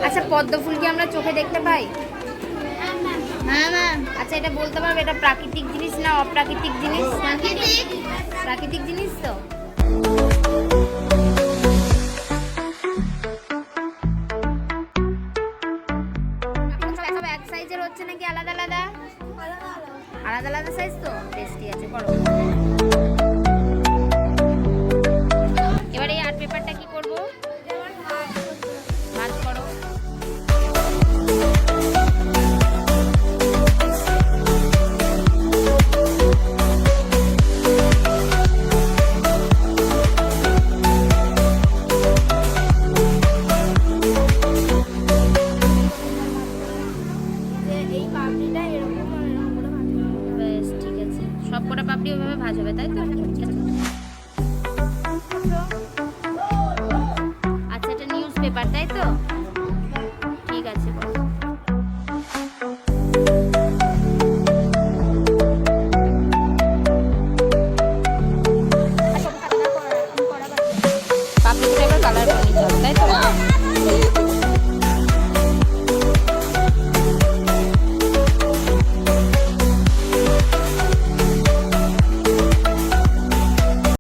আচ্ছা, পদ্ম ফুল কি আমরা চোখে দেখতে পাই? হ্যাঁ ম্যাম। আচ্ছা, এটা বলতে পারবে এটা প্রাকৃতিক জিনিস না অপ্রাকৃতিক জিনিস? প্রাকৃতিক জিনিস তো। এক সাইজের হচ্ছে নাকি আলাদা আলাদা? আলাদা আলাদা সাইজ তো, বেশ ঠিক আছে, করো। এবার এই আর্ট পেপারটা কি করবো? ভাঁজ করো। বেশ ঠিক আছে, সব কটা পাপড়ি ওইভাবে ভাজ হবে, তাই তো? আচ্ছা, এটা নিউজ পেপার, তাই তো?